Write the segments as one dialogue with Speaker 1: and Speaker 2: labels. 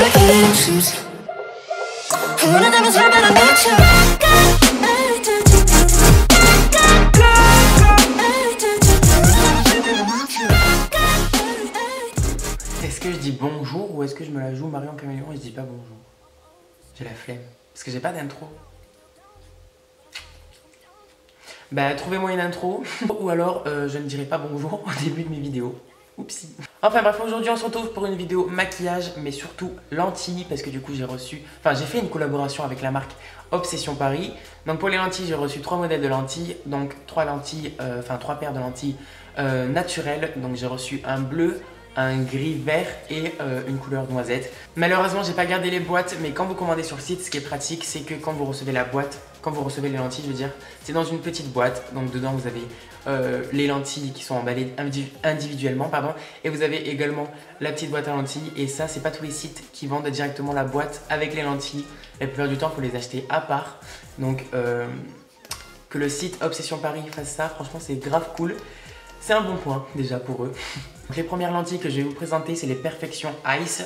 Speaker 1: Est-ce que je dis bonjour ou est-ce que je me la joue Marion Caméléon et je dis pas bonjour? J'ai la flemme. Parce que j'ai pas d'intro. Bah trouvez-moi une intro. Ou alors je ne dirai pas bonjour au début de mes vidéos. Oupsie. Enfin bref, aujourd'hui on se retrouve pour une vidéo maquillage, mais surtout lentilles, parce que du coup j'ai reçu... Enfin j'ai fait une collaboration avec la marque Obsession Paris. Donc pour les lentilles, j'ai reçu 3 modèles de lentilles. Donc 3 lentilles, enfin 3 paires de lentilles naturelles. Donc j'ai reçu un bleu, un gris vert et une couleur noisette. Malheureusement j'ai pas gardé les boîtes, mais quand vous commandez sur le site, ce qui est pratique, c'est que quand vous recevez la boîte, quand vous recevez les lentilles, je veux dire, c'est dans une petite boîte. Donc dedans vous avez les lentilles qui sont emballées individuellement, pardon, et vous avez également la petite boîte à lentilles. Et ça, c'est pas tous les sites qui vendent directement la boîte avec les lentilles. La plupart du temps, il faut les acheter à part. Donc que le site Obsession Paris fasse ça, franchement c'est grave cool. C'est un bon point déjà pour eux. Donc, les premières lentilles que je vais vous présenter, c'est les Perfection Ice.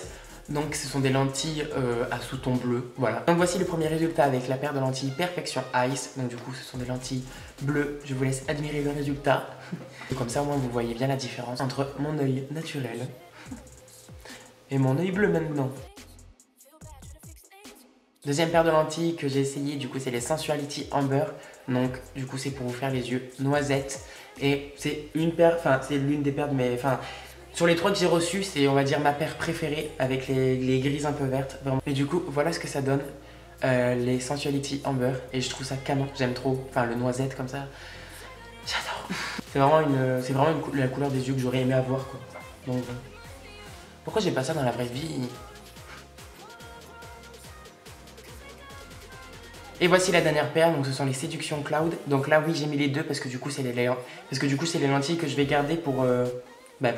Speaker 1: Donc ce sont des lentilles à sous-ton bleu, voilà. Donc voici le premier résultat avec la paire de lentilles Perfection Ice. Donc du coup ce sont des lentilles bleues, je vous laisse admirer le résultat. Et comme ça au moins vous voyez bien la différence entre mon œil naturel et mon œil bleu maintenant. Deuxième paire de lentilles que j'ai essayé, du coup c'est les Sensuality Amber. Donc du coup c'est pour vous faire les yeux noisettes. Et c'est une paire, enfin c'est l'une des paires de mes... Sur les 3 que j'ai reçus, c'est on va dire ma paire préférée avec les grises un peu vertes. Vraiment. Et du coup, voilà ce que ça donne, les Sensuality Amber. Et je trouve ça canon, j'aime trop. Enfin, le noisette comme ça, j'adore. C'est vraiment la couleur des yeux que j'aurais aimé avoir, quoi. Donc, pourquoi j'ai pas ça dans la vraie vie? Et voici la dernière paire, donc ce sont les Séduction Cloud. Donc là, oui, j'ai mis les deux parce que du coup, c'est les lentilles que je vais garder pour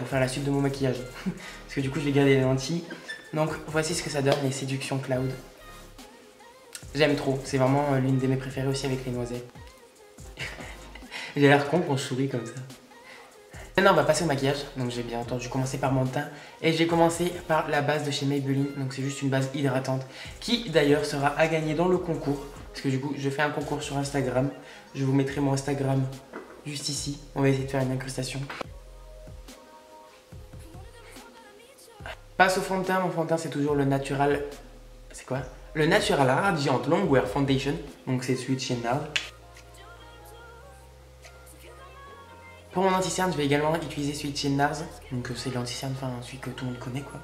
Speaker 1: faire la suite de mon maquillage. Parce que du coup je vais garder les lentilles. Donc voici ce que ça donne, les Séduction Cloud. J'aime trop, c'est vraiment l'une de mes préférées aussi avec les noisettes. J'ai l'air con quand je souris comme ça. Maintenant on va passer au maquillage. Donc j'ai bien entendu commencer par mon teint. Et j'ai commencé par la base de chez Maybelline. Donc c'est juste une base hydratante qui d'ailleurs sera à gagner dans le concours. Parce que du coup je fais un concours sur Instagram. Je vous mettrai mon Instagram juste ici. On va essayer de faire une incrustation. Passe au fond de teint, mon fond de teint c'est toujours le Natural... C'est quoi? Le Natural Radiant Longwear Foundation. Donc c'est celui de chez NARS. Pour mon anti-cerne, je vais également utiliser celui de chez NARS. Donc c'est l'anti-cerne, enfin celui que tout le monde connaît quoi.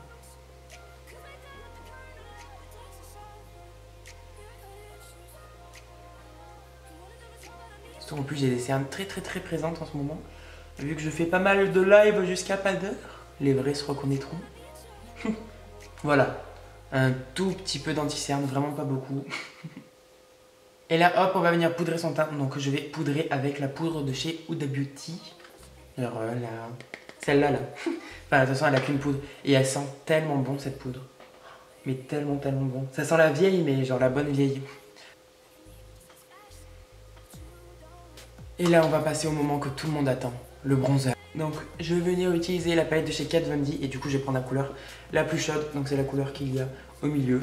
Speaker 1: Surtout en plus j'ai des cernes très présentes en ce moment. Vu que je fais pas mal de live jusqu'à pas d'heure, les vrais se reconnaîtront. Voilà, un tout petit peu d'anti-cerne, vraiment pas beaucoup. Et là hop, on va venir poudrer son teint. Donc je vais poudrer avec la poudre de chez Huda Beauty. Alors celle-là là. Enfin de toute façon elle a qu'une poudre. Et elle sent tellement bon cette poudre. Mais tellement bon. Ça sent la vieille mais genre la bonne vieille. Et là on va passer au moment que tout le monde attend, le bronzer. Donc je vais venir utiliser la palette de chez Kat Von D et du coup je vais prendre la couleur la plus chaude, donc c'est la couleur qu'il y a au milieu.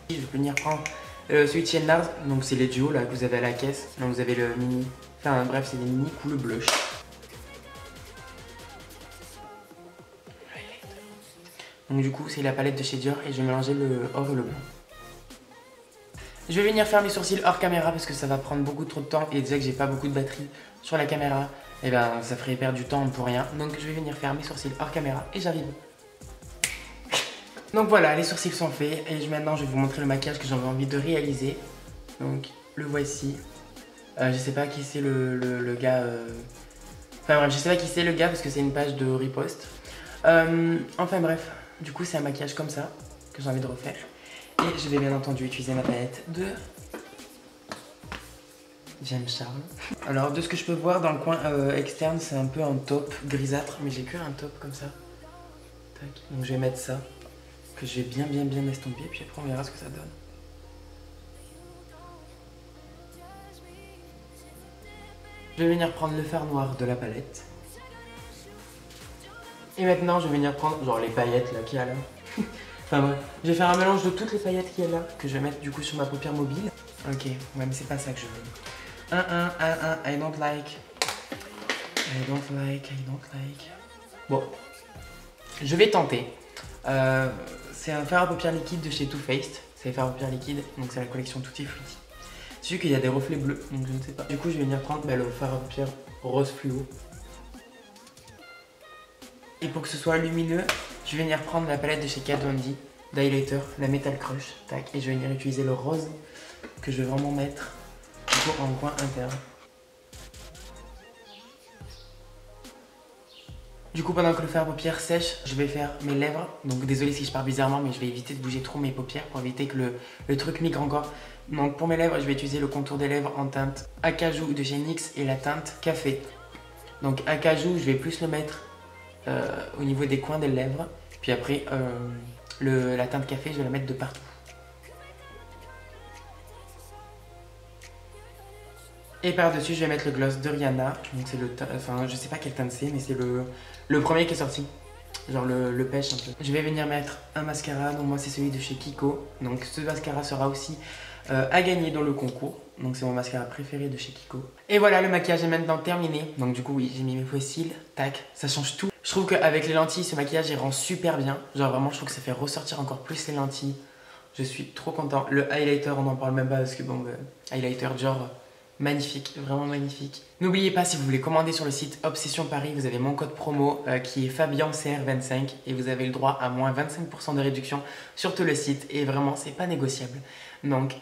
Speaker 1: Je vais venir prendre celui de chez NARS, donc c'est les duos là que vous avez à la caisse. Donc vous avez le mini, enfin bref c'est des mini cool blush. Donc du coup c'est la palette de chez Dior et je vais mélanger le or et le blanc. Je vais venir faire mes sourcils hors caméra parce que ça va prendre beaucoup trop de temps et déjà que j'ai pas beaucoup de batterie sur la caméra, et ben ça ferait perdre du temps pour rien. Donc je vais venir faire mes sourcils hors caméra et j'arrive. Donc voilà, les sourcils sont faits et maintenant je vais vous montrer le maquillage que j'avais envie de réaliser. Donc le voici. Je sais pas qui c'est le gars. Enfin bref, je sais pas qui c'est le gars parce que c'est une page de riposte. Enfin bref, du coup c'est un maquillage comme ça que j'ai envie de refaire. Et je vais bien entendu utiliser ma palette de James Charles. Alors de ce que je peux voir dans le coin externe, c'est un peu un taupe grisâtre, mais j'ai que un taupe comme ça. Tac. Donc je vais mettre ça, que je vais bien estomper, puis après on verra ce que ça donne. Je vais venir prendre le fard noir de la palette. Et maintenant, je vais venir prendre genre les paillettes là qu'il y a là. Enfin bref, je vais faire un mélange de toutes les paillettes qu'il y a là, que je vais mettre du coup sur ma paupière mobile. Ok, ouais mais c'est pas ça que je veux. I don't like. I don't like. Bon, je vais tenter. C'est un fer à paupières liquide de chez Too Faced. C'est un fer à paupières liquide, donc c'est la collection Tutti Frutti. C'est juste qu'il y a des reflets bleus, donc je ne sais pas. Du coup, je vais venir prendre le fer à paupières rose fluo. Et pour que ce soit lumineux, je vais venir prendre la palette de chez Kat Von D d'highlighter, la Metal Crush. Tac, et je vais venir utiliser le rose que je vais vraiment mettre en coin interne. Du coup, pendant que le fer à paupières sèche, je vais faire mes lèvres. Donc désolé si je pars bizarrement, mais je vais éviter de bouger trop mes paupières pour éviter que le truc migre encore. Donc pour mes lèvres, je vais utiliser le contour des lèvres en teinte Acajou de chez NYX et la teinte Café. Donc Acajou, je vais plus le mettre au niveau des coins des lèvres. Puis après, la teinte Café, je vais la mettre de partout. Et par-dessus, je vais mettre le gloss de Rihanna. Donc c'est le enfin, je sais pas quelle teinte c'est, mais c'est le premier qui est sorti. Genre le pêche un peu. Je vais venir mettre un mascara. Donc moi, c'est celui de chez Kiko. Donc ce mascara sera aussi à gagner dans le concours. Donc c'est mon mascara préféré de chez Kiko. Et voilà, le maquillage est maintenant terminé. Donc du coup, oui, j'ai mis mes faux cils. Tac, ça change tout. Je trouve qu'avec les lentilles, ce maquillage, il rend super bien. Genre vraiment, je trouve que ça fait ressortir encore plus les lentilles. Je suis trop content. Le highlighter, on n'en parle même pas parce que bon, highlighter genre... magnifique, vraiment magnifique. N'oubliez pas, si vous voulez commander sur le site Obsession Paris, vous avez mon code promo qui est FabianCR25 et vous avez le droit à moins 25% de réduction sur tout le site et vraiment c'est pas négociable. Donc,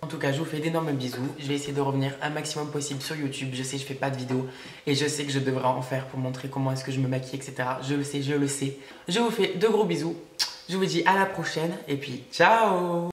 Speaker 1: en tout cas, je vous fais d'énormes bisous. Je vais essayer de revenir un maximum possible sur YouTube. Je sais, je fais pas de vidéos et je sais que je devrais en faire pour montrer comment est-ce que je me maquille, etc. Je le sais, je le sais. Je vous fais de gros bisous. Je vous dis à la prochaine et puis ciao!